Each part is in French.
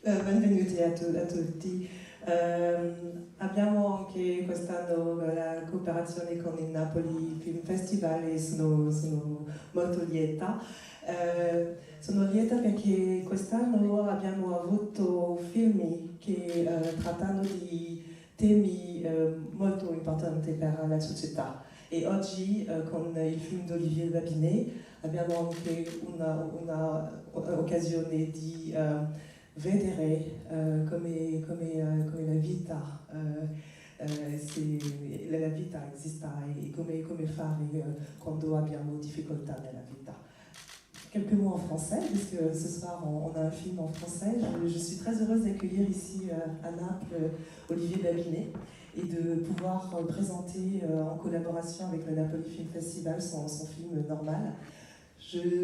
Benvenuti a tutti. Abbiamo anche quest'anno la cooperazione con il Napoli Film Festival e sono molto lieta. Sono lieta perché quest'anno abbiamo avuto film che trattano di temi molto importanti per la società. E oggi con il film di Olivier Babinet abbiamo anche una occasione di vedere come la vita, la vita esiste e come fare quando abbiamo difficoltà nella vita. Quelques mots en français, puisque ce soir on a un film en français. Je suis très heureuse d'accueillir ici à Naples Olivier Babinet et de pouvoir présenter en collaboration avec le Napoli Film Festival son film Normal.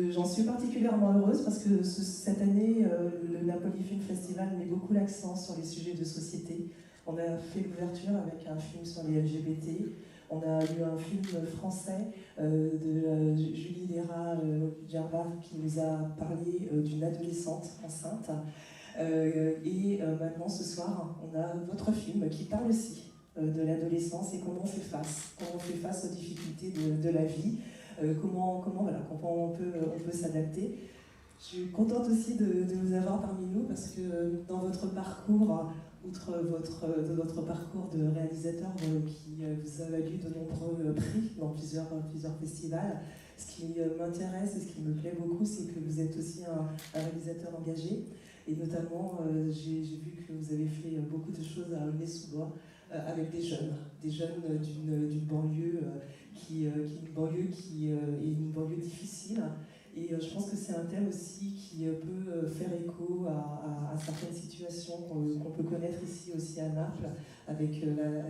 J'en suis particulièrement heureuse parce que cette année, le Napoli Film Festival met beaucoup l'accent sur les sujets de société. On a fait l'ouverture avec un film sur les LGBT. On a eu un film français de Julie Léra-Gervais qui nous a parlé d'une adolescente enceinte. Et maintenant, ce soir, on a votre film qui parle aussi de l'adolescence et comment on fait face aux difficultés de la vie. Comment on peut s'adapter. Je suis contente aussi de vous avoir parmi nous parce que dans votre parcours, outre votre parcours de réalisateur qui vous a valu de nombreux prix dans plusieurs festivals, ce qui m'intéresse et ce qui me plaît beaucoup, c'est que vous êtes aussi un réalisateur engagé. Et notamment, j'ai vu que vous avez fait beaucoup de choses à Aulnay-sous-Bois avec des jeunes d'une banlieue qui est une banlieue difficile. Et je pense que c'est un thème aussi qui peut faire écho à certaines situations qu'on peut connaître ici aussi à Naples, avec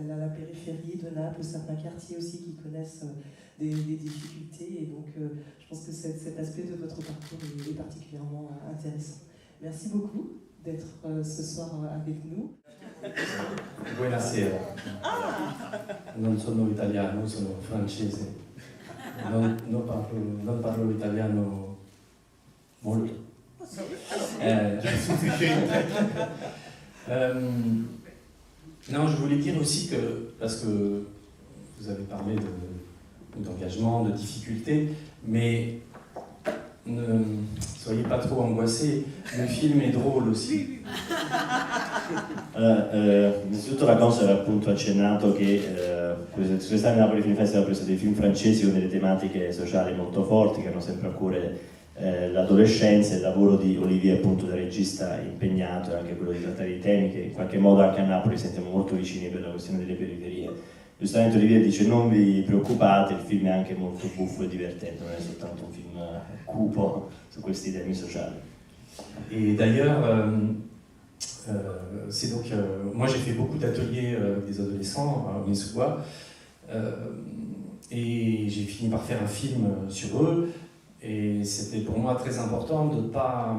la périphérie de Naples, certains quartiers aussi qui connaissent des difficultés. Et donc je pense que cet aspect de votre parcours est particulièrement intéressant. Merci beaucoup d'être ce soir avec nous. Buonasera. Non sono italiano, sono francese. Non parlo italiano molto. Non, je voulais dire aussi que, parce que vous avez parlé d'engagement, de difficultés, mais ne soyez pas trop angoissés, le film è drôle aussi. Innanzitutto la cosa era appunto accennato che quest'anno Napoli Film Festival ha preso dei film francesi con delle tematiche sociali molto forti che hanno sempre a cuore l'adolescenza e il lavoro di Olivier appunto da regista impegnato e anche quello di trattare i temi che in qualche modo anche a Napoli sentiamo molto vicini per la questione delle periferie. Giustamente Olivier dice non vi preoccupate, il film è anche molto buffo e divertente, non è soltanto un film cupo su questi temi sociali. Et d'ailleurs, c'est donc, moi j'ai fait beaucoup d'ateliers avec des adolescents à Aulnay-sous-Bois et j'ai fini par faire un film sur eux et c'était pour moi très important de ne pas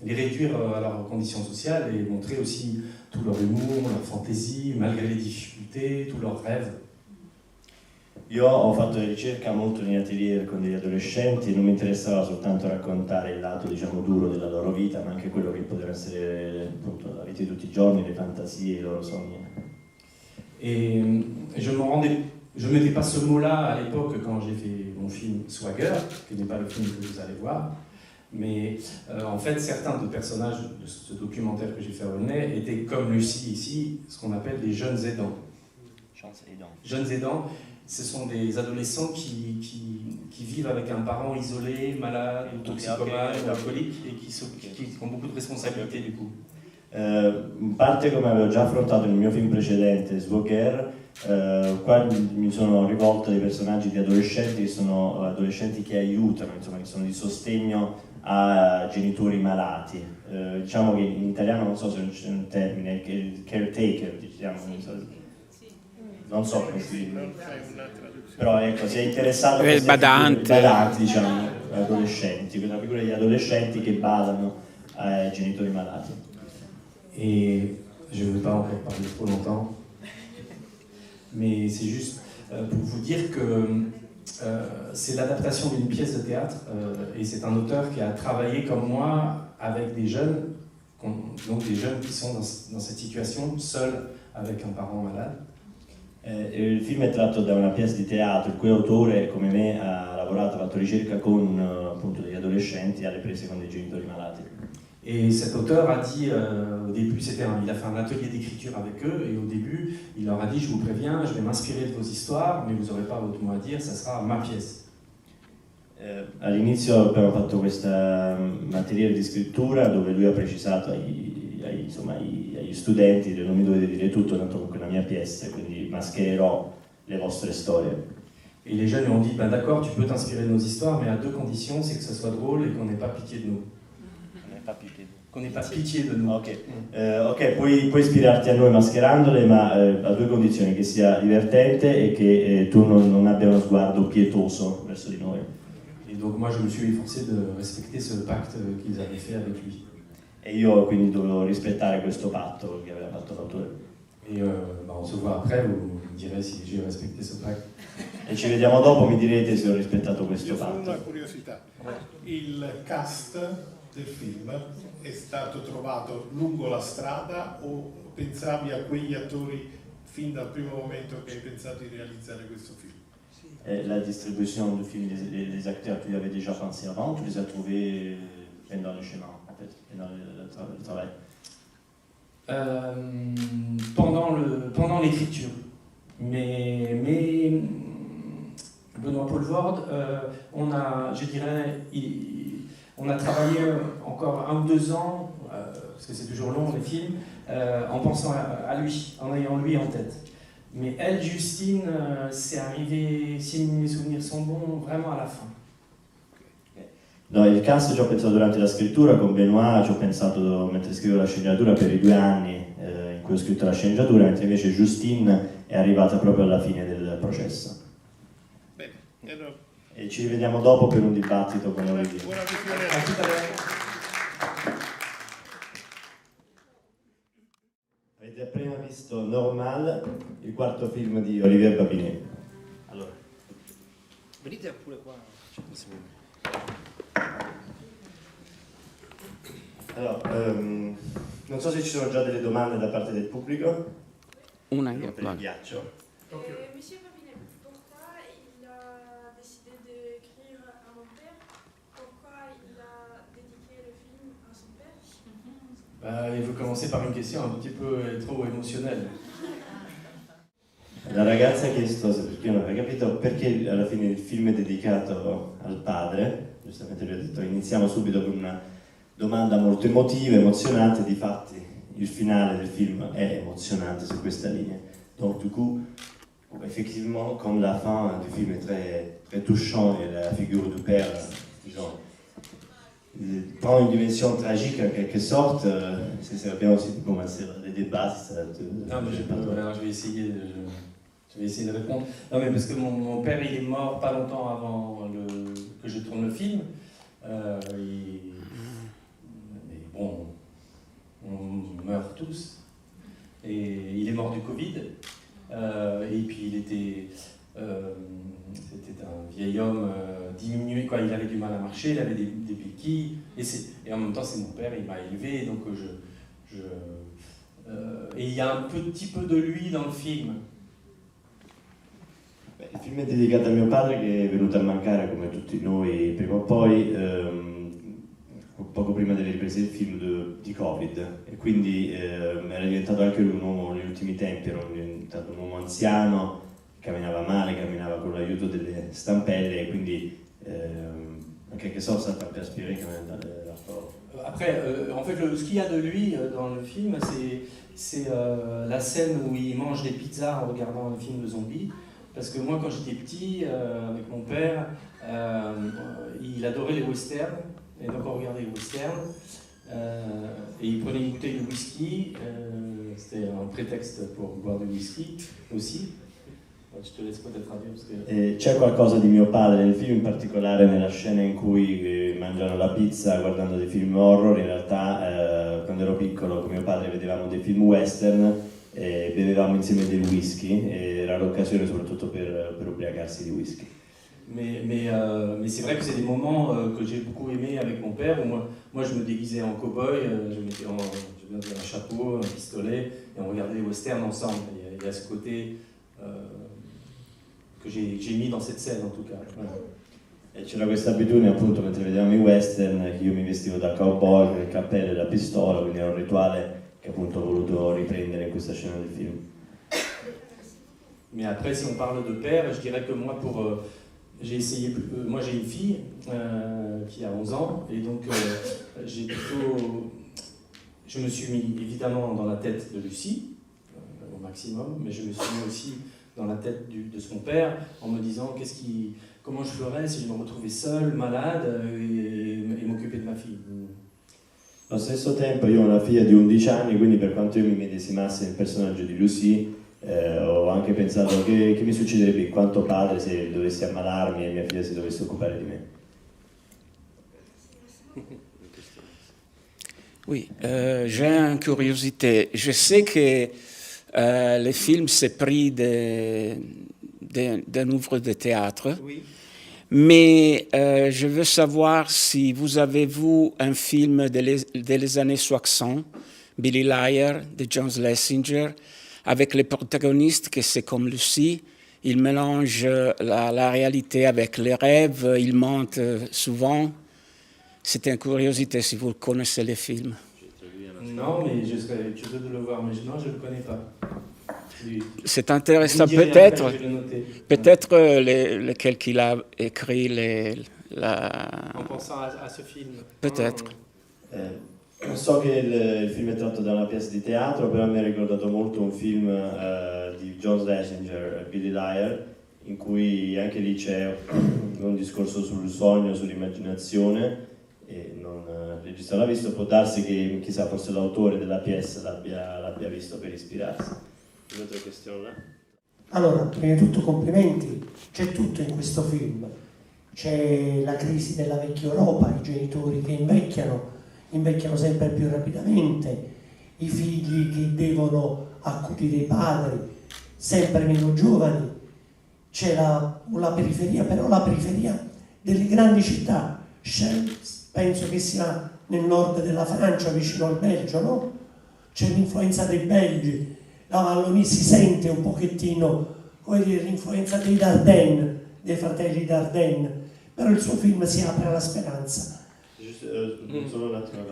les réduire à leurs conditions sociales et montrer aussi tout leur humour, leur fantaisie, malgré les difficultés, tous leurs rêves. Io ho fatto ricerca molto negli atelier con degli adolescenti e non mi interessava soltanto raccontare il lato diciamo duro della loro vita, ma anche quello che poteva essere appunto la vita di tutti i giorni, le fantasie, i loro sogni. Et je ne mettais pas ce mot-là à l'époque quand j'ai fait mon film Swagger, qui n'est pas le film que vous allez voir, mais en fait certains des personnages de ce documentaire que j'ai fait à Aulnay étaient comme Lucie ici, ce qu'on appelle des jeunes aidants. Jeunes aidants, ce sont des adolescents qui vivent avec un parent isolé, malade, ou toxicomane, ou alcoolique, et qui ont beaucoup de responsabilités du coup. In parte come avevo già affrontato nel mio film precedente, Svoker, qua mi sono rivolto a dei personaggi di adolescenti che sono adolescenti che aiutano, insomma, che sono di sostegno a genitori malati. Diciamo che in italiano non so se c'è un termine, caretaker, diciamo, non so come si dice, però ecco, si è interessato a badanti, diciamo, adolescenti, quella figura degli adolescenti che badano ai genitori malati. Et je ne veux pas encore parler trop longtemps, mais c'est juste pour vous dire que c'est l'adaptation d'une pièce de théâtre et c'est un auteur qui a travaillé comme moi avec des jeunes donc des jeunes qui sont dans cette situation, seuls avec un parent malade. Il film è tratto da una pièce di teatro il cui autore, come me, ha lavorato, ha fatto ricerca con appunto degli adolescenti alle prese con dei genitori malati. Et cet auteur a dit, au début, il a fait un atelier d'écriture avec eux, et au début, il leur a dit, je vous préviens, je vais m'inspirer de vos histoires, mais vous n'aurez pas votre mot à dire, ça sera ma pièce. All'inizio abbiamo fatto questa materiale di scrittura dove lui ha precisato agli studenti che non mi dovete dire tutto, tanto comunque è la mia pièce, quindi maschererò le vostre storie. Et les jeunes lui ont dit, ben d'accord, tu peux t'inspirer de nos histoires, mais à deux conditions, c'est que ça soit drôle et qu'on n'ait pas pitié de nous. Qu'on n'ait pas pitié de nous. Ok, puoi ispirarti a noi mascherandole, ma a due condizioni, che sia divertente e che tu non abbia uno sguardo pietoso verso di noi. Et donc moi je me suis efforcé de respecter ce pacte qu'ils avaient fait avec lui. E io quindi dovevo rispettare questo patto che aveva fatto l'autore. Et on se voit après, vous me direz si j'ai respecté ce pacte. E ci vediamo dopo, mi direte se ho rispettato questo patto. Io ho una curiosità. Il cast del film è stato trovato lungo la strada o pensavi a quegli attori fin dal primo momento che hai pensato di realizzare questo film? La distribution du film, les acteurs, tu y avais déjà pensé avant, tu les as trouvés dans le chemin, en fait, dans le travail? Pendant l'écriture. Mais Benoît Poelvoorde, on a travaillé encore 1 ou 2 ans, parce que c'est toujours long les films, en pensant à lui, en ayant lui en tête. Mais elle, Justine, c'est arrivé, si mes souvenirs sont bons, vraiment à la fin. No, il cast ci ho pensato durante la scrittura, con Benoît ci ho pensato mentre scrivevo la sceneggiatura per i 2 anni in cui ho scritto la sceneggiatura, mentre invece Justine è arrivata proprio alla fine del processo. Bene, e ci rivediamo dopo per un dibattito con Olivier. Buona visione. Avete appena visto Normal, il quarto film di Olivier Babinet. Allora, venite pure qua. Non so se ci sono già delle domande da parte del pubblico. Una per il ghiaccio. Monsieur Babinet, pourquoi il a décidé d'écrire à mon père? Pourquoi il a dédié le film à son père? Il veut commencer par une question un petit peu trop émotionnelle. La ragazza ha chiesto, perché non aveva capito, perché alla fine il film è dedicato al padre. Giustamente lui ha detto, iniziamo subito con una domanda molto emotiva, emozionante, difatti il finale del film è emozionante su questa linea. Donc du coup, effectivement, comme la fin du film est très, très touchant et la figure du père, disons, prend une dimension tragique en quelque sorte, c'est bien aussi de commencer les débats. Non, mais je vais essayer de répondre. Non, mais parce que mon père, il est mort pas longtemps avant que je tourne le film. Mais bon, on meurt tous. Et il est mort du Covid. Et puis c'était un vieil homme diminué, quoi. Il avait du mal à marcher, il avait des béquilles. Et en même temps, c'est mon père, il m'a élevé. Donc et il y a un petit peu de lui dans le film. Il film è dedicato a mio padre che è venuto a mancare come tutti noi prima o poi, poco prima delle riprese del film di Covid, e quindi era diventato anche lui un uomo negli ultimi tempi, era diventato un uomo anziano, camminava male, camminava con l'aiuto delle stampelle, e quindi en quelque sorte ça t'a inspiré quand même dans le rapport. Après, en fait, ce qu'il y a de lui dans le film, c'est la scène où il mange des pizzas en regardant un film de zombies. Parce que moi, quand j'étais petit, avec mon père, il adorait les westerns, et donc on regardait les westerns, et il prenait une bouteille de whisky, c'était un prétexte pour boire du whisky aussi. Je te laisse peut-être traduire parce que... C'è qualcosa di mio padre nel film, in particolare nella scena in cui mangiano la pizza guardando dei film horror. In realtà quando ero piccolo con mio padre vedevamo dei film western e bevevamo insieme del whisky, e era l'occasione soprattutto per ubriacarsi di whisky. Mais c'est vrai que c'est des moments que j'ai beaucoup aimés avec mon père, où moi je me déguisais en cow-boy, je mettais un chapeau, un pistolet, et on regardait les westerns ensemble. Il y a ce côté que j'ai mis dans cette scène en tout cas. Voilà. E c'era questa abitudine appunto mentre vedevamo i western che io mi vestivo da cowboy con il cappello e la pistola, quindi era un rituale che appunto ho voluto riprendere in questa scena del film. Mais après, si on parle de père, je dirais que moi, j'ai essayé. Moi, j'ai une fille qui a 11 ans, et donc je me suis mis évidemment dans la tête de Lucie, au maximum, mais je me suis mis aussi dans la tête de son père en me disant comment je ferais si je me retrouvais seul, malade, et m'occuper de ma fille. Allo stesso tempo io ho una figlia di 11 anni, quindi per quanto io mi medesimassi nel personaggio di Lucie, ho anche pensato che mi succederebbe in quanto padre se dovessi ammalarmi e mia figlia si dovesse occupare di me. Oui, j'ai une curiosité. Je sais que le film s'est pris d'un œuvre de théâtre, Oui. mais je veux savoir si vous avez vu un film des années 60, Billy Liar, de John Schlesinger, avec les protagonistes que c'est comme Lucie. Il mélange la réalité avec les rêves, il mente souvent. C'était une curiosité si vous connaissez le film. Non, mais je serais curieux de le voir, mais non, je ne le connais pas. C'est intéressant, Vous me direz après, peut-être. je vais le noter. Peut-être lequel qu'il a écrit En pensant à ce film. Peut-être. So che il film è tratto da una pièce di teatro, però mi ha ricordato molto un film di John Schlesinger, Billy Liar, in cui anche lì c'è un discorso sul sogno, sull'immaginazione, e il regista l'ha visto, può darsi che chissà forse l'autore della pièce l'abbia visto per ispirarsi. Un'altra questione là? Allora, prima di tutto complimenti, c'è tutto in questo film. C'è la crisi della vecchia Europa, i genitori che invecchiano sempre più rapidamente, i figli che devono accudire i padri, sempre meno giovani. C'è la periferia, però la periferia delle grandi città. Penso che sia nel nord della Francia, vicino al Belgio, no? C'è l'influenza dei belgi, la Wallonia si sente un pochettino, come dire, l'influenza dei Dardenne, dei fratelli Dardenne, però il suo film si apre alla speranza. Solo un attimo.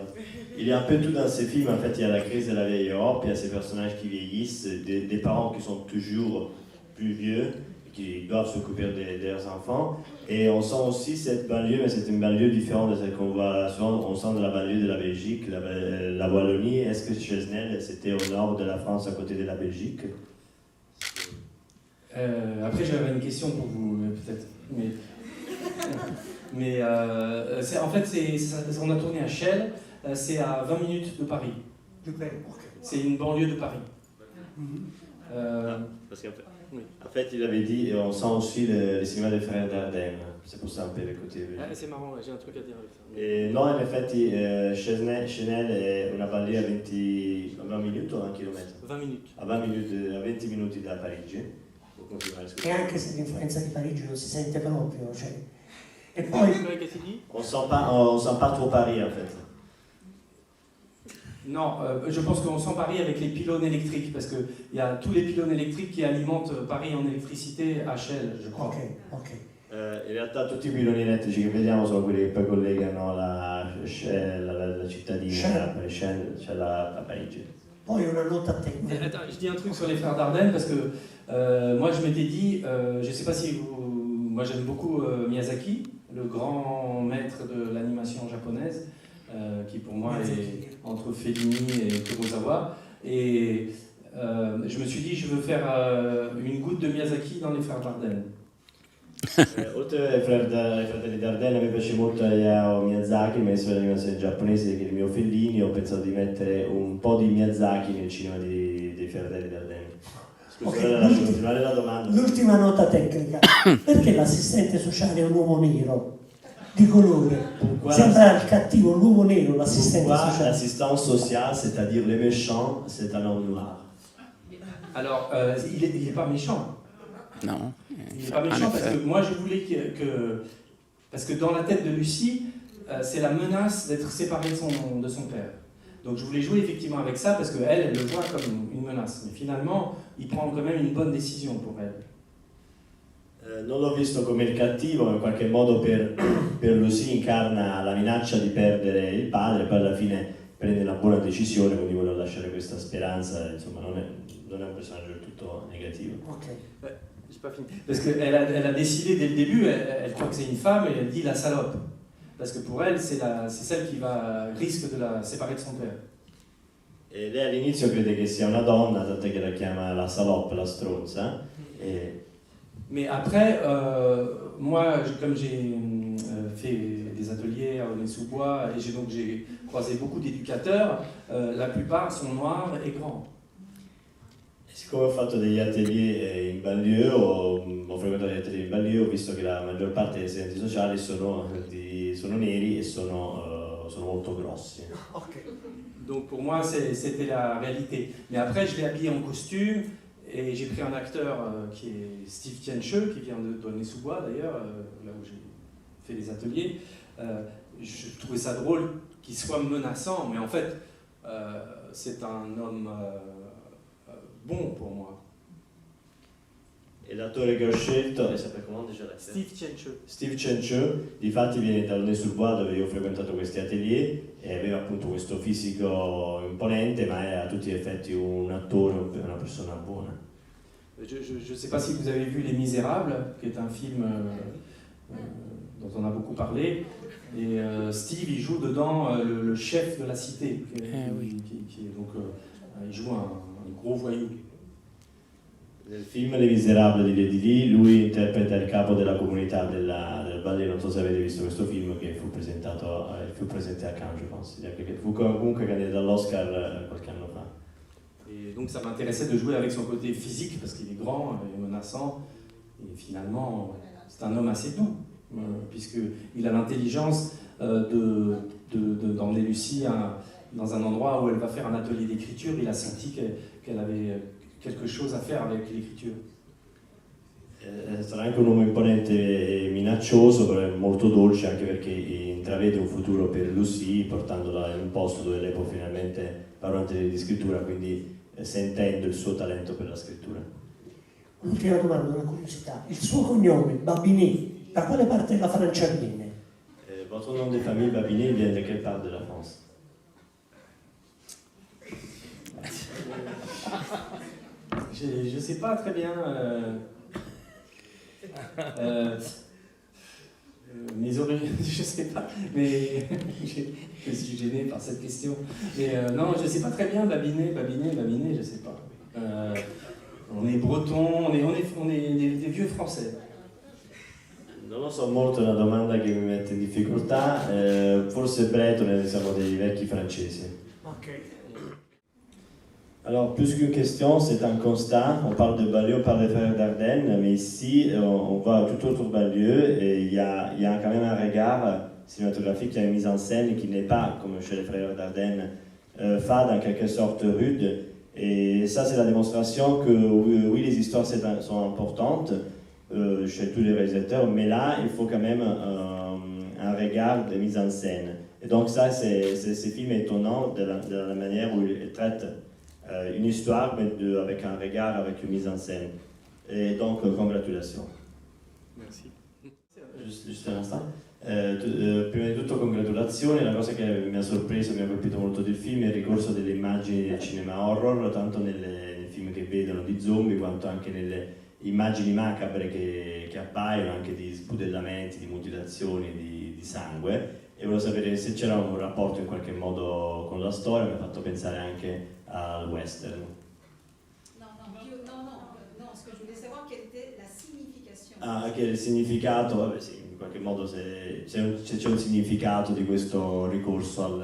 Il y a un peu tout dans ces films, en fait, il y a la crise de la vieille Europe, il y a ces personnages qui vieillissent, des parents qui sont toujours plus vieux, qui doivent s'occuper de leurs enfants. Et on sent aussi cette banlieue, mais c'est une banlieue différente de celle qu'on voit souvent. On sent de la banlieue de la Belgique, la Wallonie. Est-ce que Chesnel, c'était au nord de la France, à côté de la Belgique? Après, j'avais une question pour vous, peut-être. Mais en fait, on a tourné à Chelles, c'est à 20 minutes de Paris. C'est une banlieue de Paris. Parce qu'en fait, en fait, il avait dit, et on sent aussi le cinéma des frères Dardenne. C'est pour ça un peu le côté. C'est marrant, j'ai un truc à dire avec ça. E no, in effetti Chesnel è una banlieue a 20 minuti o a un chilometro? 20 minutes. A 20 minuti da Parigi. E anche se l'influenza di Parigi non si sente proprio, cioè. E poi On sent pas trop Paris en fait. Non, je pense qu'on sent Paris avec les pylônes électriques, parce qu'il y a tous les pylônes électriques qui alimentent Paris en électricité à Chelles, je crois. Ok. In realtà tutti i piloni elettrici che vediamo sono quelli che poi collegano la cittadina, Chelles a Parigi. Poi una nota tecnica. Attends, je dis un truc sur les frères Dardenne, parce que moi je m'étais dit, je ne sais pas si vous... Moi j'aime beaucoup Miyazaki, le grand maître de l'animation japonaise, qui pour moi est entre Fellini et Kurosawa. Et je me suis dit, je veux faire une goutte de Miyazaki dans les frères Dardenne. Oltre ai fratelli Dardenne mi piace molto Hayao Miyazaki, il maestro dell'animazione giapponese, che è il mio Fellini. Ho pensato di mettere un po' di Miyazaki nel cinema dei fratelli Dardenne. Scusa, lascio continuare la domanda. L'ultima nota tecnica. Perché l'assistente sociale è un uomo nero? Di colore. Sembra il cattivo, l'uomo nero, l'assistente sociale. L'assistant social, c'est-à-dire les méchants, c'est un homme noir. Alors, il n'est pas méchant. Non. Il n'est pas méchant parce que moi je voulais parce que dans la tête de Lucie, c'est la menace d'être séparée de son père. Donc je voulais jouer effectivement avec ça parce qu'elle, elle le voit comme une menace. Mais finalement, il prend quand même une bonne décision pour elle. Non l'ho visto come il cattivo, ma in qualche modo per Lucie incarna la minaccia di perdere il padre, poi alla fine prende una buona decisione, quindi vuole lasciare questa speranza, insomma non è un personaggio del tutto negativo. Ok. J'ai pas fini. Parce qu'elle a décidé dès le début, elle croit que c'est une femme et elle dit la salope. Parce que pour elle, c'est celle qui risque de la séparer de son père. E lei all'inizio crede che sia una donna, tant'è che la chiama la salope, la stronza. Mais après, moi, comme j'ai fait des ateliers à Aulnay-sous-Bois et j'ai croisé beaucoup d'éducateurs, la plupart sont noirs et grands. Siccome ho fatto degli atelier in banlieue, ho frequentato gli atelier in banlieue, ho visto che la maggior parte dei assistenti sociali sono neri e sono molto grossi. Ok. Donc pour moi, c'était la réalité. Mais après, je l'ai habillé en costume et j'ai pris un acteur qui est Steve Tiencheux, qui vient d'Aulnay-sous-Bois d'ailleurs, là où j'ai fait les ateliers. Je trouvais ça drôle qu'il soit menaçant, mais en fait, c'est un homme bon pour moi. E l'attore che ho scelto, e sapete come dice l'attore? Steve Tiencheux. Steve Tiencheux, difatti viene da Aulnay-sous-Bois dove io ho frequentato questi atelier e aveva appunto questo fisico imponente, ma è a tutti gli effetti un attore, una persona buona. Je ne sais pas si vous avez vu Les Misérables, qui est un film dont on a beaucoup parlé. Et Steve, il joue dedans le chef de la cité. Il joue un gros voyou. Nel film Les Misérables di Lady Lee, lui interpreta il capo della comunità del ballet. Non so se avete visto questo film che fu presente a Cannes, je pense. Che fu comunque candidato all'Oscar qualche anno fa. Et donc ça m'intéressait de jouer avec son côté physique parce qu'il est grand et menaçant. Et finalement, c'est un homme assez doux, puisqu'il a l'intelligence d'emmener Lucie dans un endroit où elle va faire un atelier d'écriture. Il a senti qu'elle avait quelque chose à faire avec l'écriture. Sarà anche un uomo imponente e minaccioso, però è molto dolce anche perché intravede un futuro per Lucie portandola in un posto dove lei può finalmente fare un atelier di scrittura, quindi sentendo il suo talento per la scrittura. Un'ultima domanda, una curiosità. Il suo cognome, Babini, da quale parte della Francia viene? Votre nom de famille Babini vient de quelle part de la France? Je ne sais pas très bien. Mes origines, je ne sais pas, mais je suis gêné par cette question. Mais non, je ne sais pas très bien, Babinet, je ne sais pas. On est breton, on est des vieux français. Non lo so molto, è una domanda che mi mette in difficoltà, forse bretone, siamo dei vecchi francesi. Ok. Alors, plus qu'une question, c'est un constat. On parle de banlieue, on parle des frères d'Ardennes, mais ici, on voit tout autre banlieue et il y a quand même un regard cinématographique, il y a une mise en scène qui n'est pas, comme chez les frères d'Ardennes, fade, en quelque sorte rude. Et ça, c'est la démonstration que oui, les histoires sont importantes chez tous les réalisateurs, mais là, il faut quand même un regard de mise en scène. Et donc ça, c'est ce film étonnant de la manière où il traite une histoire, mais avec un regard, avec une mise en scène. Et donc, congratulations. Merci. Giusto un istant. Prima di tutto congratulazioni, la cosa che mi ha sorpreso, mi ha colpito molto del film è il ricorso delle immagini del cinema horror, tanto nei film che vedono di zombie, quanto anche nelle immagini macabre che appaiono, anche di spudellamenti, di mutilazioni, di sangue. E volevo sapere se c'era un rapporto in qualche modo con la storia, mi ha fatto pensare anche al western. Non, ce que je voulais savoir, quelle était la signification. Anche il significato, vabbè sì, in qualche modo se c'è un significato di questo ricorso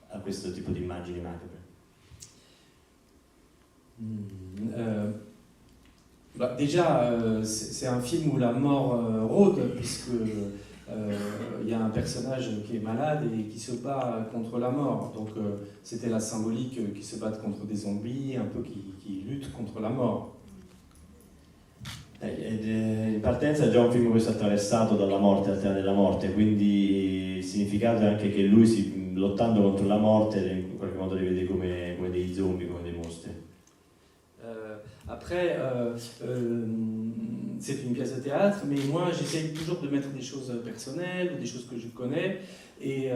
a questo tipo di immagini macabre. Déjà, c'est un film où la mort rôde, puisque il y a un personnage qui est malade et qui se bat contre la mort. Donc c'était la symbolique qui se battent contre des zombies, un peu qui luttent contre la mort. In partenza è già un film questo attraversato dalla morte, al tema della morte, quindi il significato è anche che lui, lottando contro la morte, in qualche modo li vede come dei zombie, come dei mostri. Après, c'est une pièce de théâtre, mais moi j'essaye toujours de mettre des choses personnelles, des choses que je connais. Et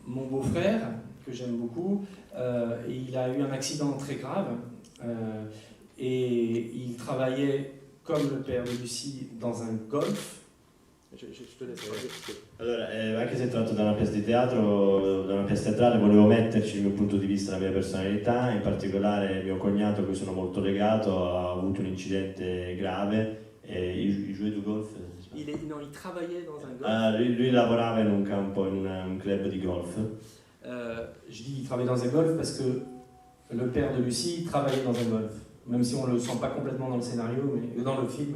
mon beau-frère, que j'aime beaucoup, il a eu un accident très grave et il travaillait comme le père de Lucie dans un golf. Je te laisse. Allora, anche se è tratto da una pièce di teatro, da una pièce teatrale, volevo metterci il mio punto di vista, la mia personalità, in particolare mio cognato, a cui sono molto legato, ha avuto un incidente grave e il jouait du golf. Il travaillait dans un golf. Lui lavorava in un campo, in un club di golf. Je dis il travaillait dans un golf parce que le père de Lucie travaillait dans un golf, même si on ne le sent pas complètement dans le scénario, mais dans le film.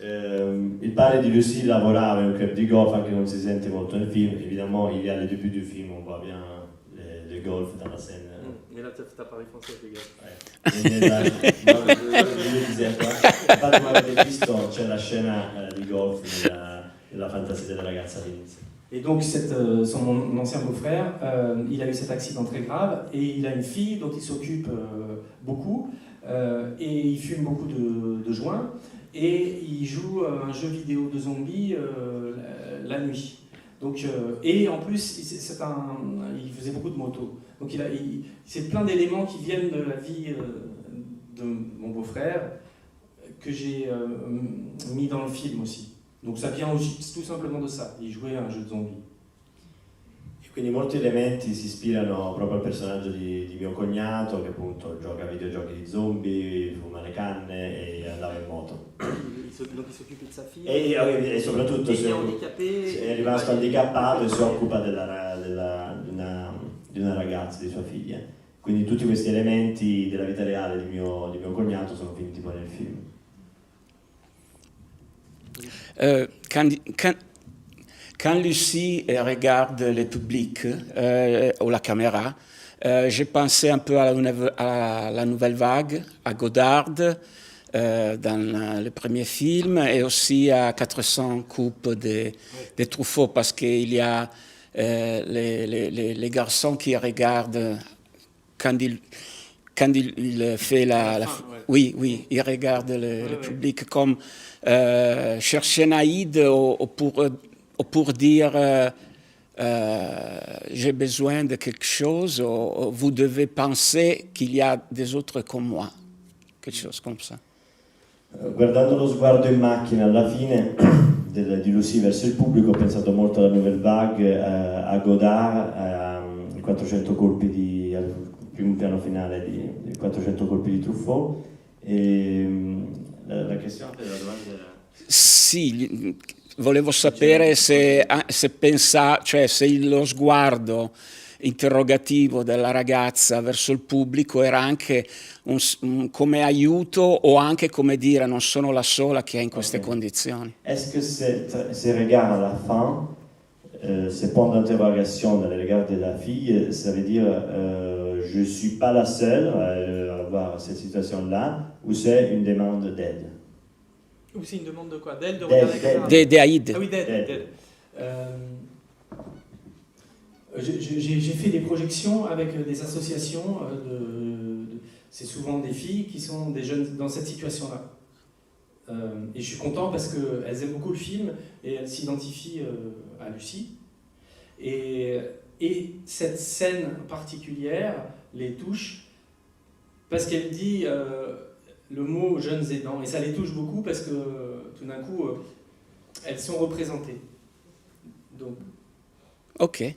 Il padre di Lucie lavorava in un club di golf, anche non si sente molto nel film. Évidemment, il y a le début du film, on voit bien le golf dans la scène. Mais là, t'as parlé français, les gars. Infatti, come avete visto, c'è la scena di golf nella fantasia della ragazza all'inizio. Et donc, mon ancien beau-frère, il a eu cet accident très grave et il a une fille dont il s'occupe beaucoup et il fume beaucoup de joints et il joue un jeu vidéo de zombies la nuit. Donc, et en plus, il faisait beaucoup de moto. Donc c'est plein d'éléments qui viennent de la vie de mon beau-frère que j'ai mis dans le film aussi. Donc ça vient aussi tout simplement de ça, il jouait à un jeu de zombies. E quindi molti elementi si ispirano proprio al personaggio di mio cognato, che appunto gioca a videogiochi di zombie, fuma le canne e andava in moto. Donc il s'occupe de sa fille. E soprattutto è rimasto handicappato e si occupa di una ragazza, di sua figlia. Quindi tutti questi elementi della vita reale di mio cognato sono finiti poi nel film. Quand Lucie regarde le public ou la caméra, j'ai pensé un peu à la nouvelle vague, à Godard dans le premier film et aussi à 400 coupes de Truffaut parce qu'il y a les garçons qui regardent quand il fait la fin, ouais. Oui, il regarde le public comme chercher Naïd ou pour dire j'ai besoin de quelque chose ou vous devez penser qu'il y a des autres comme moi, quelque chose comme ça. Guardando lo sguardo in macchina alla fine di Lucie verso il pubblico, ho pensato molto alla Nouvelle Vague, a Godard, ai 400 colpi al primo piano finale di 400 colpi di Truffaut. La questione della domanda era... Sì, volevo sapere se pensa, cioè se lo sguardo interrogativo della ragazza verso il pubblico era anche come aiuto o anche come dire non sono la sola che è in queste condizioni. Est-ce que ces regards à la fin, ces points d'interrogation dans les regards de la fille, ça veut dire je ne suis pas la seule à avoir cette situation-là ou c'est une demande d'aide? Ou c'est une demande de quoi? D'aide, de regarder D'Aïd. Ah oui, d'aide. J'ai fait des projections avec des associations, c'est souvent des filles qui sont des jeunes dans cette situation-là. Et je suis content parce qu'elles aiment beaucoup le film et elles s'identifient à Lucie. Et cette scène particulière les touche parce qu'elle dit le mot jeunes aidants. Et ça les touche beaucoup parce que tout d'un coup, elles sont représentées. Donc. Ok.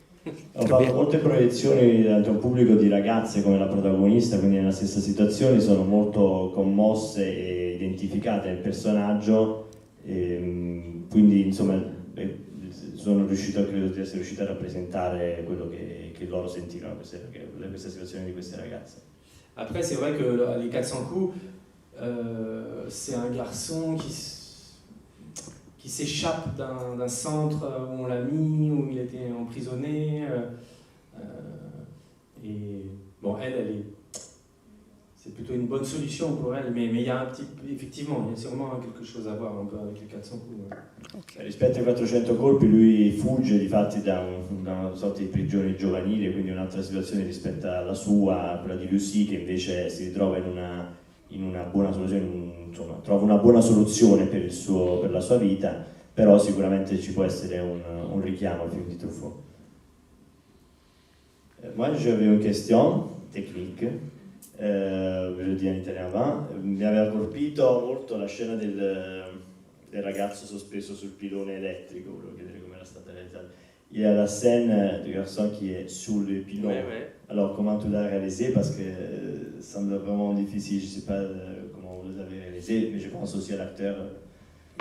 Ho fatto molte proiezioni davanti a un pubblico di ragazze come la protagonista, quindi nella stessa situazione, sono molto commosse e identificate nel personaggio, quindi insomma credo di essere riuscita a rappresentare quello che loro sentivano queste situazioni di queste ragazze. Après c'est vrai que les 400 coups, c'est un garçon qui s'échappe d'un centre où on l'a mis, où il était emprisonné. Et bon, elle est... c'est plutôt une bonne solution pour elle, mais il y a un petit, effectivement, il y a sûrement quelque chose à voir un peu avec les 400 coups. Ok. Rispetto ai 400 colpi lui fugge difatti da una sorta di prigione giovanile, quindi un'altra situazione rispetto alla sua, quella di Lucy, che invece si ritrova in una buona soluzione, insomma, trova una buona soluzione per la sua vita, però sicuramente ci può essere un richiamo al film di Truffaut. Moi j'avais une question technique, je le dis en italien avant, mi aveva colpito molto la scena del ragazzo sospeso sul pilone elettrico, volevo chiedere come era stata realizzata. Il y a la scène du garçon qui est sur le pylône. Ouais. Alors comment tu l'as réalisé? Parce que ça semble vraiment difficile, je ne sais pas comment vous l'avez réalisé, mais je pense aussi à l'acteur.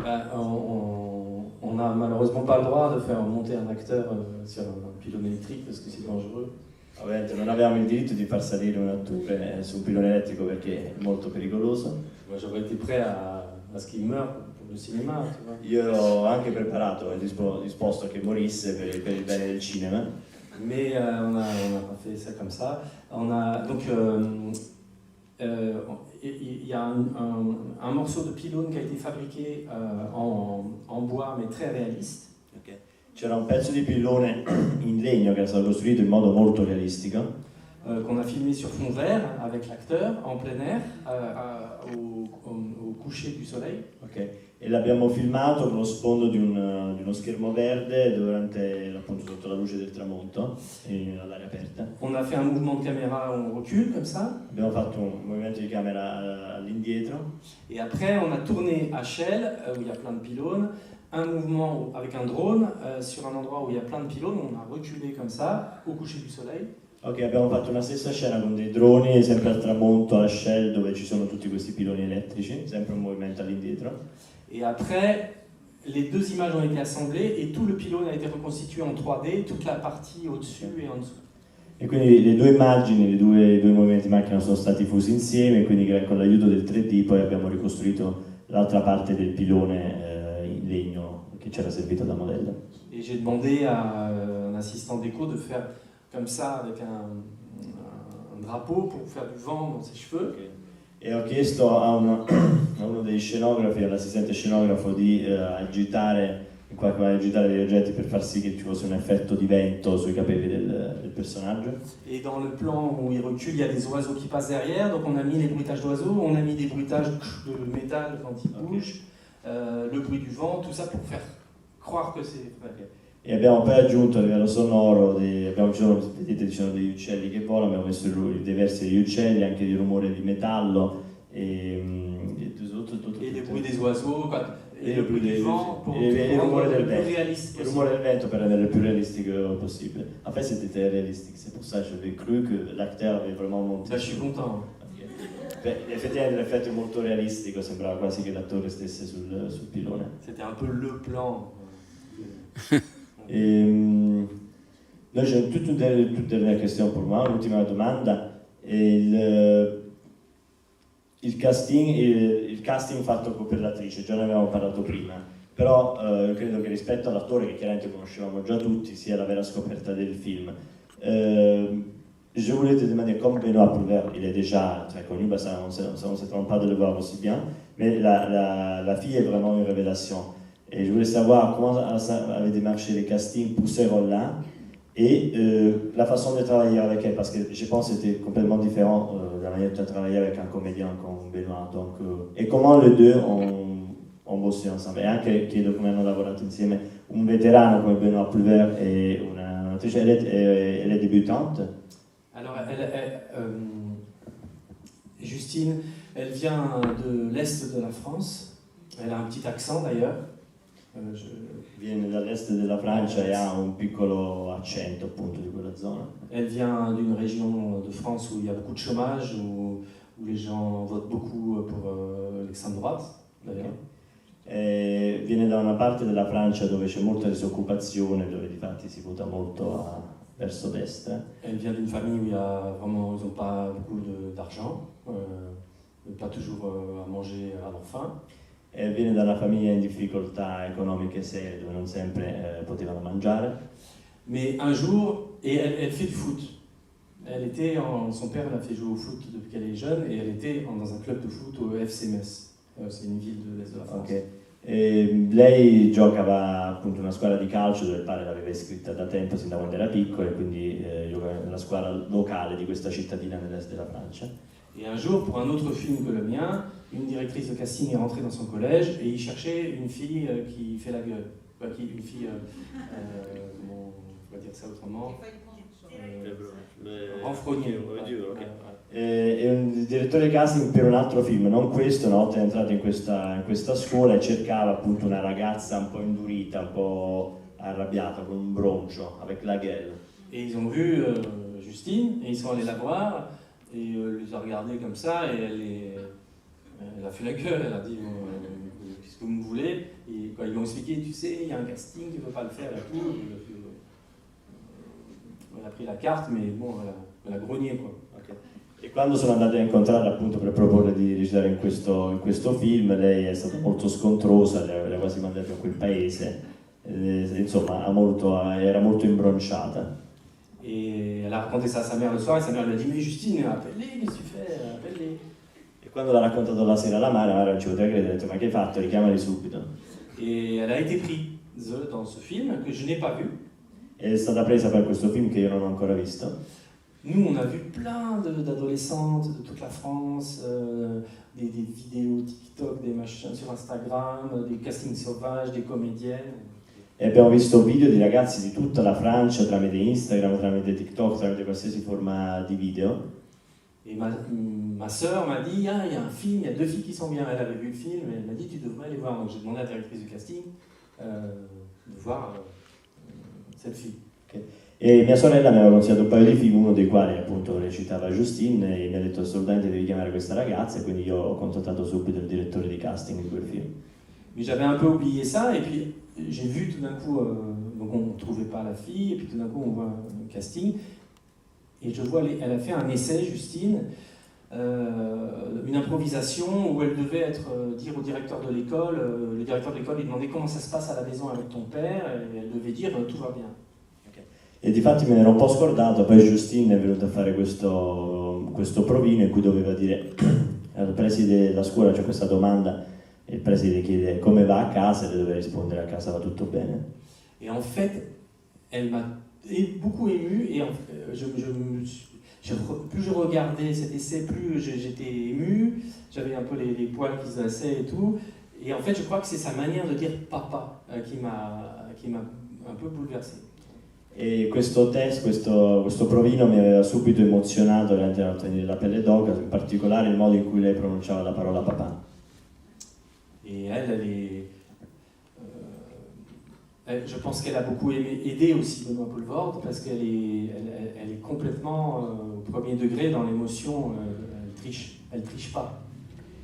On n'a malheureusement pas le droit de faire monter un acteur sur un pylône électrique parce que c'est dangereux. Ovviamente non avevamo il diritto di far salire un attore su un pilone elettrico perché è molto pericoloso. Moi j'aurais été prêt à ce qu'il meure pour le cinéma, tu vois. Io ero anche preparato e disposto a che morisse per il bene del cinema. Mais on n'a pas fait ça comme ça. Il y a un morceau de pylône qui a été fabriqué en bois mais très réaliste. Okay. C'era un pezzo di pilone in legno che era stato costruito in modo molto realistico. Qu'on a filmé sur fond vert avec l'acteur en plein air au coucher du soleil. Okay. E l'abbiamo filmato con lo sfondo di uno schermo verde appunto sotto la luce del tramonto all'aria aperta. On a fait un mouvement de caméra, on recule comme ça. Abbiamo fatto un movimento di camera all'indietro. Et après on a tourné à Chelles où il y a plein de pylônes. Un mouvement avec un drone sur un endroit où il y a plein de pylônes, on a reculé comme ça au coucher du soleil. Ok, abbiamo fatto una stessa scena con dei droni, sempre al tramonto a Shell, dove ci sono tutti questi piloni elettrici, sempre un movimento all'indietro. Et après, les deux images ont été assemblées et tout le pylône a été reconstitué en 3D, toute la partie au-dessus et en dessous. E quindi le due immagini, i due movimenti di macchina sono stati fusi insieme, e quindi con l'aiuto del 3D poi abbiamo ricostruito l'altra parte del pilone in legno che c'era servito da modello. Et j'ai demandé à un assistant déco de faire comme ça avec un drapeau pour faire du vent dans ses cheveux. Okay. E ho chiesto a uno dei scenografi, all'assistente scenografo, di agitare degli oggetti per far sì che ci fosse un effetto di vento sui capelli del personaggio. Et dans le plan où il recule, il y a des oiseaux qui passent derrière, donc on a mis les bruitages d'oiseaux, on a mis des bruitages de métal quand il bouge, le bruit du vent, tout ça pour faire croire que c'est vrai. E abbiamo poi aggiunto a livello sonoro, vedete ci sono degli uccelli che volano, abbiamo messo dei versi degli uccelli, anche di rumore di metallo e le bruit des oiseaux, e le bruit du vent pour il rumore del vento. réaliste Il rumore del vento per rendere le più realistiche possibile. En fait, c'était très réalistique, c'est pour ça que j'avais cru que l'acteur avait vraiment monté. Là, je suis content. Effettivamente l'effetto è molto realistico, sembrava quasi che l'attore stesse sul pilone. C'était un peu le plan. Noi c'è toute dernière question pour moi, l'ultima domanda. Il casting fatto per l'attrice, già ne avevamo parlato prima, però credo che rispetto all'attore che chiaramente conoscevamo già tutti sia la vera scoperta del film. Je voulais te demander, comme Benoît Poulvert, il est déjà très connu, on ne s'attend pas de le voir aussi bien, mais la fille est vraiment une révélation. Et je voulais savoir comment avait démarché les castings pour ces rôles-là et la façon de travailler avec elle, parce que je pense que c'était complètement différent de la manière de travailler avec un comédien comme Benoît. Donc, et comment les deux ont bossé ensemble. E anche chiedo come hanno lavorato insieme un veterano come Benoît Poulvert e un'attrice. Elle est débutante. Alors, Justine, elle vient de l'Est de la France. Elle a un petit accent d'ailleurs. Viene dall'est della Francia e ha un piccolo accento appunto di quella zona. Elle vient d'une région de France où il y a beaucoup de chômage, où les gens votent beaucoup pour l'extrême droite d'ailleurs. Viene da una parte della Francia dove c'è molta disoccupazione, dove di fatti si vota molto verso destra. Elle vient d'une famille où ils n'ont pas beaucoup d'argent, pas toujours à manger à leur faim. Viene da una famiglia in difficoltà economiche serie dove non sempre potevano mangiare. Mais un jour, et elle fait du foot. Son père l'a fait jouer au foot depuis qu'elle est jeune et elle était dans un club de foot au FC Metz. C'est une ville de l'est de la France. Ok. E lei giocava appunto in una squadra di calcio dove il padre l'aveva iscritta da tempo, sin da quando era piccola, e quindi giocava nella squadra locale di questa cittadina nell'est della Francia. Et un jour, pour un autre film que le mien, une directrice de casting est rentrée dans son collège et il cherchait une fille qui fait la gueule. Une fille, comment on va dire ça autrement, renfrogné. È un direttore casting per un altro film, non questo. Una volta è entrato in questa scuola e cercava appunto una ragazza un po' indurita, un po' arrabbiata, con un broncio, avec la gueule. Et ils ont vu Justine et ils sont allés la voir et elle les a regardés comme ça et elle a fait la gueule, elle a dit qu'est-ce que vous me voulez, et quand ils lui ont expliqué, tu sais, il y a un casting, tu ne peux pas le faire et tout, elle a pris la carte mais bon, elle a grogné quoi. Okay. E quando sono andati a incontrarla appunto per proporre di recitare in questo film, lei è stata molto scontrosa, le aveva quasi mandato in quel paese, insomma era molto imbronciata. Et elle a raconté ça à sa mère le soir et sa mère lui a dit mais Justine, appelle-les, qu'est-ce que tu fais, appelle-les. E quando l'ha raccontato la sera alla madre, la madre non ci poteva credere, ha detto ma che hai fatto, richiamali subito. Et elle a été prise dans ce film que je n'ai pas vu. È stata presa per questo film che io non ho ancora visto. Nous, on a vu plein d'adolescentes de toute la France, des vidéos TikTok, des machins sur Instagram, des castings sauvages, des comédiennes. E abbiamo visto video di ragazzi di tutta la Francia tramite Instagram, tramite TikTok, tramite qualsiasi forma di video. Et ma sœur m'a dit, ah, il y a un film, il y a 2 filles qui sont bien. Elle avait vu le film et elle m'a dit, tu devrais aller voir. Donc j'ai demandé à la directrice du casting de voir cette fille. Okay. E mia sorella mi aveva consigliato un paio di film, uno dei quali appunto recitava Justine, e mi ha detto assolutamente devi chiamare questa ragazza, e quindi io ho contattato subito il direttore di casting di quel film. Mais j'avais un peu oublié ça et puis j'ai vu tout d'un coup, donc on ne trouvait pas la fille et puis tout d'un coup on voit un casting et je vois, elle a fait un essai, Justine, une improvisation où elle devait dire au directeur de l'école, le directeur de l'école lui demandait comment ça se passe à la maison avec ton père et elle devait dire tout va bien. E difatti me ne ero un po' scordato, poi Justine è venuta a fare questo provino in cui doveva dire al preside della scuola c'è questa domanda e il preside chiede come va a casa e lei deve rispondere a casa va tutto bene. Et en fait, elle m'a beaucoup ému et plus je regardais cet essai, plus j'étais ému, j'avais un peu les poils qui se dressaient et tout. Et en fait, je crois que c'est sa manière de dire papa qui m'a un peu bouleversé. E questo test, questo provino mi aveva subito emozionato, veramente a tenere la pelle d'oca, in particolare il modo in cui lei pronunciava la parola papà. Et je pense qu'elle a beaucoup aidé aussi Benoît Poelvoorde parce qu'elle est complètement au premier degré dans l'émotion, elle triche pas.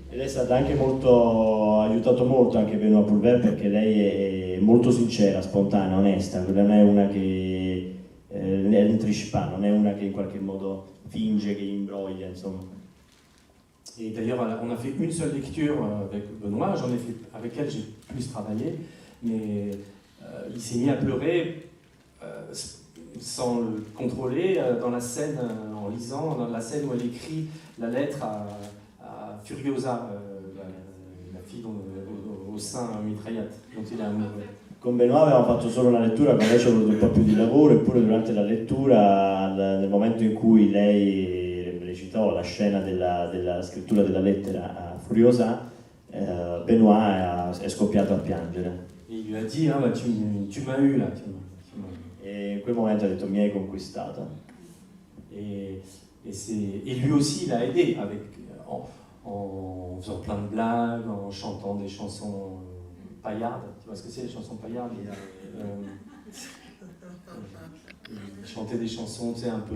E lei è stata anche ha aiutato molto anche Benoît Poelvoorde perché lei è molto sincera, spontanea, onesta, non è una che ne triche pas, non è una che in qualche modo finge, che imbroglia, insomma. Et d'ailleurs, on a fait une seule lecture avec Benoît, j'en ai fait avec elle, j'ai plus travaillé, mais il s'est mis à pleurer sans le contrôler dans la scène, en lisant, dans la scène où elle écrit la lettre à Furiosa, la fille au sein mitraillate, dont il est amoureux. Con Benoît avevamo fatto solo una lettura, con lei ci è voluto un po' più di lavoro, eppure durante la lettura, nel momento in cui lei recitò la scena della scrittura della lettera a Furiosa, Benoît è scoppiato a piangere. Et il lui a dit, ah, bah, tu m'as eu là. E in quel momento ha detto mi hai conquistato. Et lui aussi, il a aidé en faisant plein de blagues, en chantant des chansons paillardes. Tu vois ce que c'est, les chansons paillardes? Il chantait des chansons, tu sais, un peu,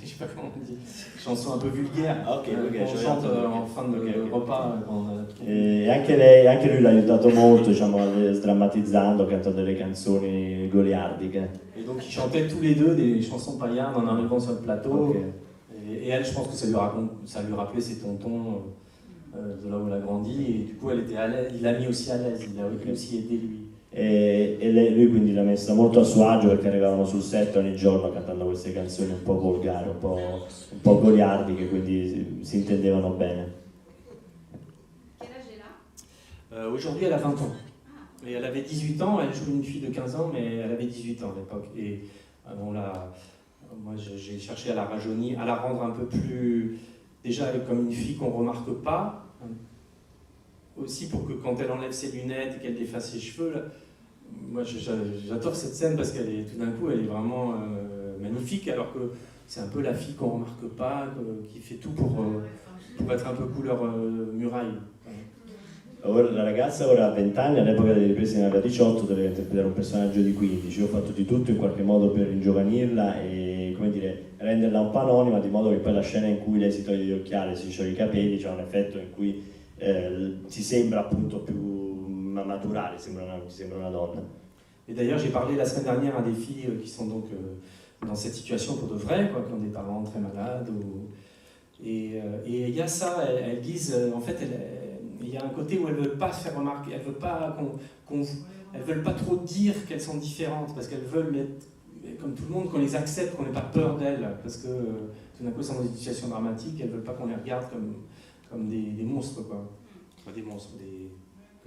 je sais pas comment on dit, chansons un peu vulgaires. On chante en fin de repas. E anche lui l'ha aiutato molto, diciamo, sdrammatizzando, cantando delle canzoni goliardiche. Et donc ils chantaient tous les deux des chansons paillardes en arrivant sur le plateau. Okay. Et elle, je pense que ça lui rappelait ses tontons de là où elle a grandi. Et du coup, elle était à l'aise. Il l'a mis aussi à l'aise. Il a aussi aidé lui. lui quindi l'ha messa molto a suo agio perché arrivavano sul set ogni giorno cantando queste canzoni un po' volgari, un po' goliardiche, quindi si intendevano bene. Quel âge elle a Aujourd'hui, elle a 20 ans. Et elle avait 18 ans, elle joue une fille de 15 ans, mais elle avait 18 ans à l'époque. Et moi j'ai cherché à la rajeunir, à la rendre un peu plus, déjà comme une fille qu'on ne remarque pas, aussi pour que quand elle enlève ses lunettes et qu'elle déface ses cheveux, là, moi j'adore cette scène parce qu'elle est tout d'un coup elle est vraiment magnifique, alors que c'est un peu la fille qu'on ne remarque pas, qui fait tout pour être un peu couleur muraille. La ragazza ora ha 20 anni, all'epoca delle riprese ne aveva 18, doveva interpretare un personaggio di 15. Io ho fatto di tutto in qualche modo per ringiovanirla e, come dire, renderla un po' anonima, di modo che poi la scena in cui lei si toglie gli occhiali, si scioglie i capelli, c'è un effetto in cui si sembra appunto più maturale, ci sembra una donna. Et d'ailleurs, j'ai parlé la semaine dernière à des filles qui sont donc dans cette situation pour de vrai, quoi, qui ont des parents très malades. Et il y a ça, elles disent, en fait, il y a un côté où elles ne veulent pas se faire remarquer, elles ne veulent pas elles veulent pas trop dire qu'elles sont différentes, parce qu'elles veulent être comme tout le monde, qu'on les accepte, qu'on n'ait pas peur d'elles, parce que tout d'un coup, elles sont dans une situation dramatique, elles ne veulent pas qu'on les regarde comme des monstres, quoi. Enfin, des monstres, que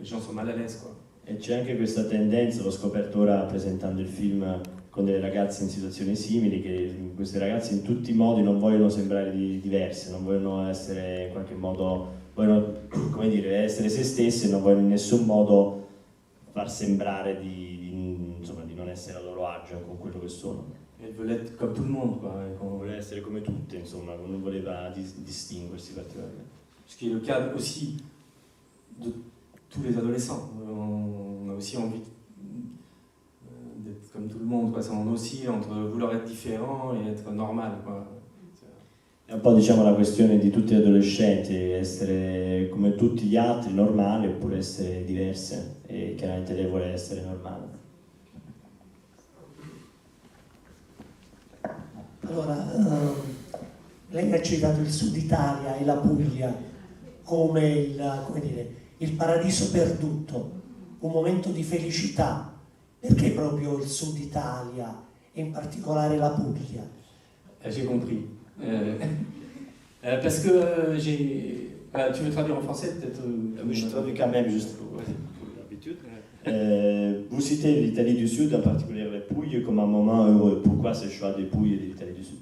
les gens soient mal à l'aise, quoi. E c'è anche questa tendenza, l'ho scoperto ora presentando il film con delle ragazze in situazioni simili, che queste ragazze in tutti i modi non vogliono sembrare diverse, non vogliono essere in qualche modo, vogliono, come dire, essere se stesse, non vogliono in nessun modo far sembrare di non essere a loro agio con quello che sono. Elles veulent être comme tout le monde, quoi. Non voleva essere come tutte, insomma, non voleva distinguersi particolarmente. Ce qui est le cas aussi de tous les adolescents. On a aussi envie d'être comme tout le monde, quoi. On oscille entre vouloir être différent et être normal, quoi. È un po', diciamo, la questione di tutti gli adolescenti, essere come tutti gli altri, normali, oppure essere diverse, e chiaramente lei vuole essere normale. Allora, lei ha citato il Sud Italia e la Puglia come il paradiso perduto, un momento di felicità. Perché proprio il Sud Italia e in particolare la Puglia? J'ai compris. Parce que tu veux traduire en français peut-être Je traduis quand même, juste pour l'habitude. Vous citez l'Italie du Sud, en particulier les Pouilles, comme un moment heureux. Pourquoi ce choix des Pouilles et de l'Italie du Sud?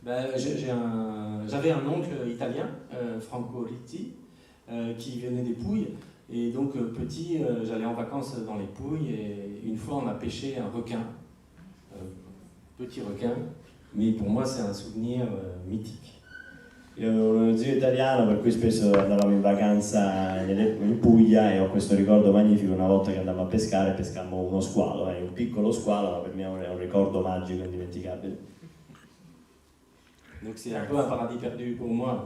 J'avais un oncle italien, Franco Ritti, qui venait des Pouilles. Et donc petit, j'allais en vacances dans les Pouilles et une fois on a pêché un requin, petit requin, mais pour moi c'est un souvenir mythique. Io ho uno zio italiano per cui spesso andavamo in vacanza in Puglia e ho questo ricordo magnifico. Una volta che andavamo a pescare, pescammo uno squalo, un piccolo squalo, ma per me è un ricordo magico e indimenticabile. Donc c'est un peu un paradis perdu pour moi.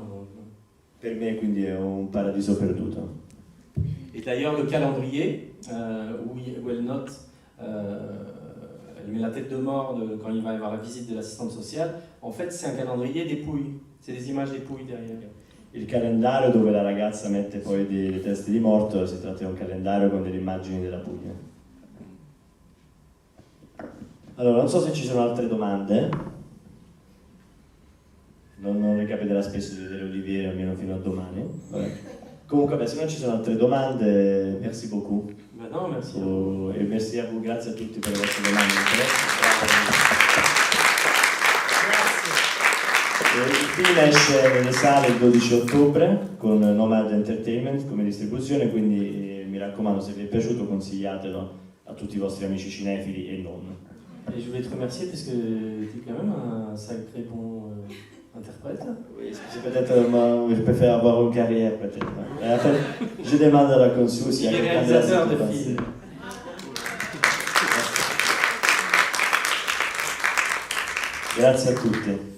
Per me quindi è un paradiso perduto. Et d'ailleurs le calendrier où elle note, elle met la tête de mort quand il va y avoir la visite de l'assistante sociale, en fait c'est un calendrier des Pouilles. C'est des images des Pouilles derrière. Il calendario dove la ragazza mette poi delle teste di morto, si tratta di un calendario con delle immagini della Puglia. Allora, non so se ci sono altre domande. Non mi capiterà spesso di vedere Olivier almeno fino a domani. Comunque, se non ci sono altre domande, merci beaucoup. No, merci. E merci a voi, grazie a tutti per le vostre domande. Il film esce nelle sale il 12 ottobre con Nomad Entertainment come distribuzione, quindi mi raccomando, se vi è piaciuto consigliatelo a tutti i vostri amici cinefili e non. Et je voulais te remercier parce que tu es quand même un sacré bon interprète. Oui, c'est peut-être, je préfère avoir une carrière peut-être. En fait, je demande à la consul si il est réalisateur de films. Grazie a tutti.